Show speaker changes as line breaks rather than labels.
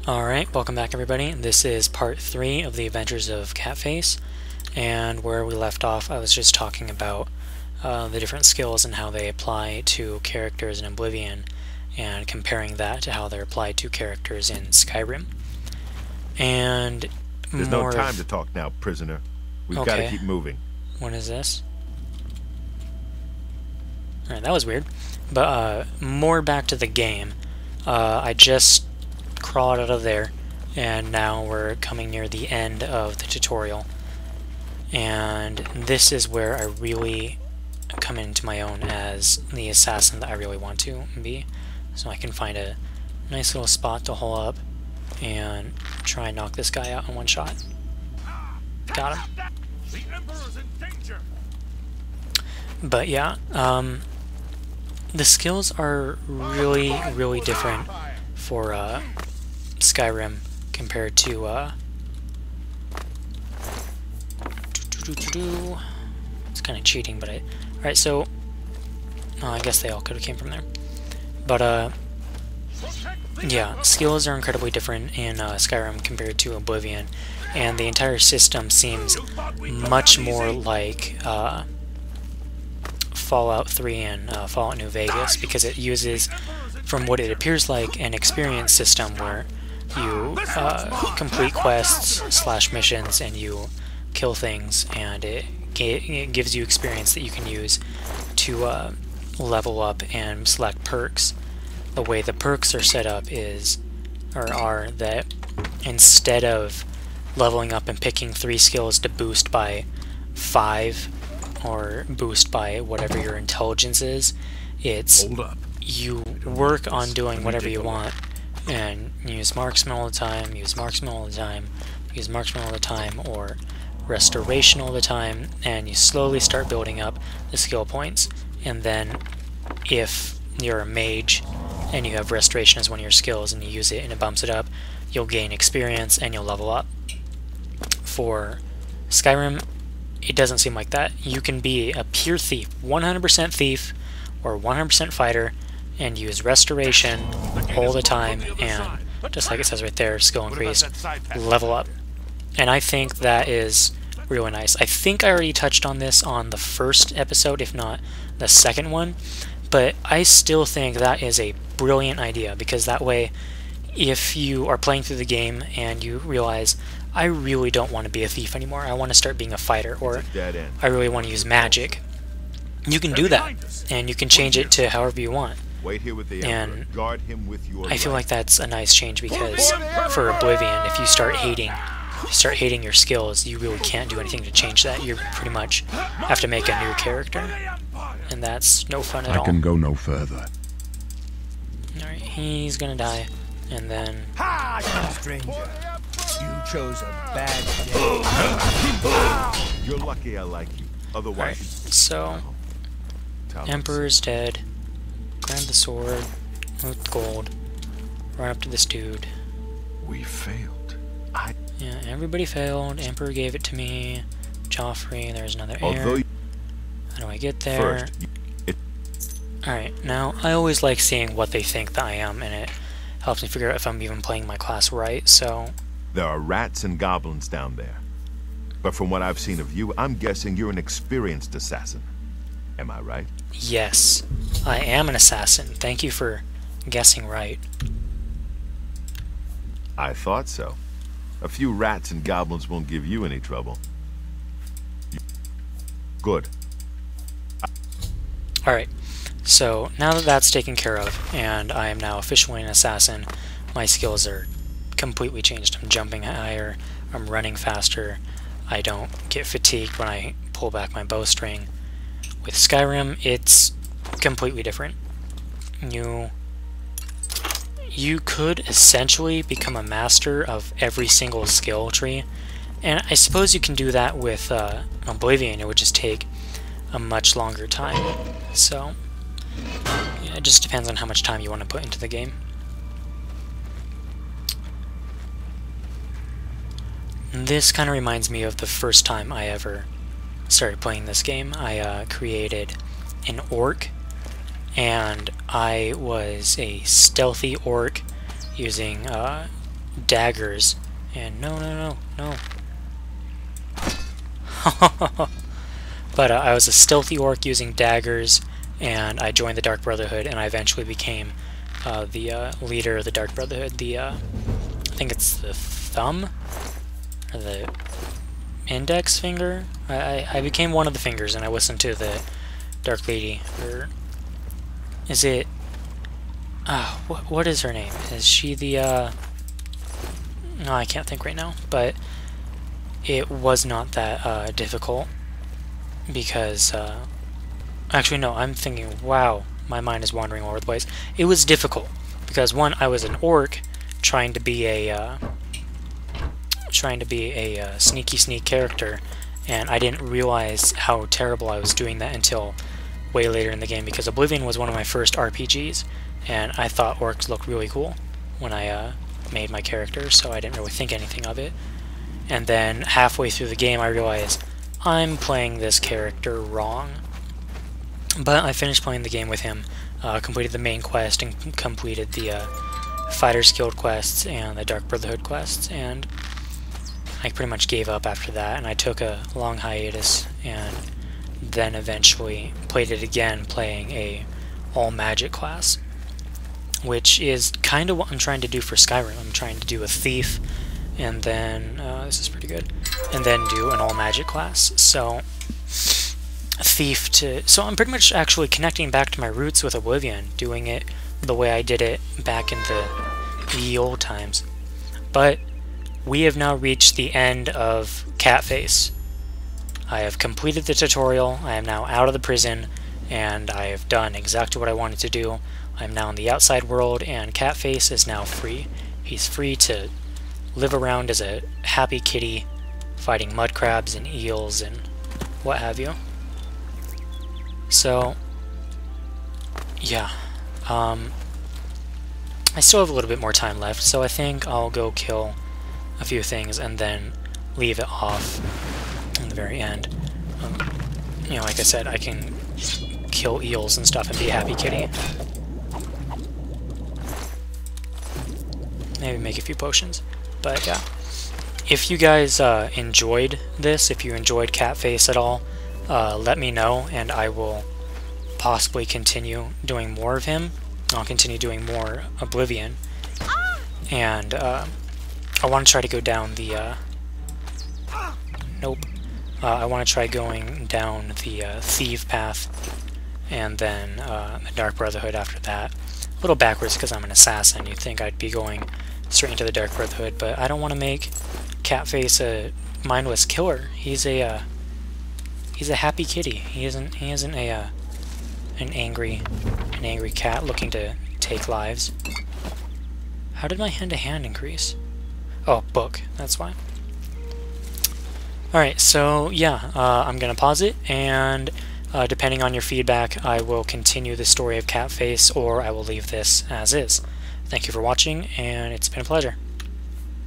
Alright, welcome back everybody. This is part 3 of the Adventures of Catface, and where we left off I was just talking about the different skills and how they apply to characters in Oblivion, and comparing that to how they're applied to characters in Skyrim. And
there's no time to talk now, prisoner. We've got to keep moving.
What is this? Alright, that was weird. But more back to the game. I just crawled out of there, and now we're coming near the end of the tutorial. And this is where I really come into my own as the assassin that I really want to be. So I can find a nice little spot to hole up and try and knock this guy out in one shot. Got him. But yeah, the skills are really different for Skyrim compared to it's kind of cheating, but alright, so I guess they all could have came from there. But yeah, skills are incredibly different in Skyrim compared to Oblivion, and the entire system seems much more like Fallout 3 and Fallout New Vegas, because it uses, from what it appears like, an experience system where you complete quests / missions and you kill things, and it gives you experience that you can use to level up and select perks. The way the perks are set up are that instead of leveling up and picking 3 skills to boost by 5 or boost by whatever your intelligence is, it's you work on doing whatever you want and use marksman all the time, use marksman all the time, use marksman all the time, or restoration all the time, and you slowly start building up the skill points. And then if you're a mage and you have restoration as one of your skills and you use it and it bumps it up, you'll gain experience and you'll level up. For Skyrim, it doesn't seem like that. You can be a pure thief, 100% thief or 100% fighter, and use restoration all the time, and just like it says right there, skill increase, level up. And I think that is really nice. I think I already touched on this on the first episode, if not the second one, but I still think that is a brilliant idea, because that way, if you are playing through the game and you realize, I really don't want to be a thief anymore, I want to start being a fighter, or I really want to use magic, you can do that, and you can change it to however you want. And I feel like that's a nice change, because for Oblivion, if you start hating your skills, you really can't do anything to change that. You pretty much have to make a new character, and that's no fun at all.
I can go no further.
Alright, he's gonna die, and then...
stranger. You chose a bad day.
You're lucky I like you. Otherwise...
Alright, so... Emperor's dead. Grab the sword with gold. Run up to this dude.
We failed.
Yeah, everybody failed. Emperor gave it to me. Joffrey, there's another heir. How do I get there? Alright, now I always like seeing what they think that I am, and it helps me figure out if I'm even playing my class right, so...
There are rats and goblins down there. But from what I've seen of you, I'm guessing you're an experienced assassin. Am I right?
Yes, I am an assassin. Thank you for guessing right.
I thought so. A few rats and goblins won't give you any trouble. Good.
Alright, so now that that's taken care of, and I am now officially an assassin, my skills are completely changed. I'm jumping higher, I'm running faster, I don't get fatigued when I pull back my bowstring. With Skyrim, it's completely different. You could essentially become a master of every single skill tree, and I suppose you can do that with Oblivion. It would just take a much longer time. So, yeah, it just depends on how much time you want to put into the game. This kind of reminds me of the first time I ever started playing this game. I created an orc, and I was a stealthy orc using daggers, and no. But I was a stealthy orc using daggers, and I joined the Dark Brotherhood, and I eventually became the leader of the Dark Brotherhood. I think it's the thumb, or the index finger? I became one of the fingers, and I listened to the Dark Lady, or is it... what is her name? Is she the, No, I can't think right now, but it was not that difficult, because, actually no, I'm thinking, wow, my mind is wandering all over the place. It was difficult, because one, I was an orc trying to be a sneaky sneak character, and I didn't realize how terrible I was doing that until way later in the game, because Oblivion was one of my first RPGs, and I thought orcs looked really cool when I made my character, so I didn't really think anything of it. And then halfway through the game I realized I'm playing this character wrong. But I finished playing the game with him, completed the main quest, and completed the Fighters Guild quests and the Dark Brotherhood quests, and I pretty much gave up after that, and I took a long hiatus, and then eventually played it again, playing a all-magic class, which is kind of what I'm trying to do for Skyrim. I'm trying to do a thief, and then, this is pretty good, and then do an all-magic class. So, so I'm pretty much actually connecting back to my roots with Oblivion, doing it the way I did it back in the ye old times. But we have now reached the end of Catface. I have completed the tutorial, I am now out of the prison, and I have done exactly what I wanted to do. I'm now in the outside world, and Catface is now free. He's free to live around as a happy kitty, fighting mud crabs and eels and what have you. So, yeah. I still have a little bit more time left, so I think I'll go kill a few things and then leave it off in the very end. You know, like I said, I can kill eels and stuff and be a happy kitty. Maybe make a few potions. But yeah, if you guys enjoyed this, if you enjoyed Catface at all, let me know, and I will possibly continue doing more of him. I'll continue doing more Oblivion, and I want to try to go down the I want to try going down the Thief path, and then the Dark Brotherhood after that. A little backwards because I'm an assassin. You'd think I'd be going straight into the Dark Brotherhood, but I don't want to make Catface a mindless killer. He's a happy kitty. He isn't an angry cat looking to take lives. How did my hand-to-hand increase? Oh, book. That's why. Alright, so yeah, I'm gonna pause it, and depending on your feedback, I will continue the story of Catface, or I will leave this as is. Thank you for watching, and it's been a pleasure.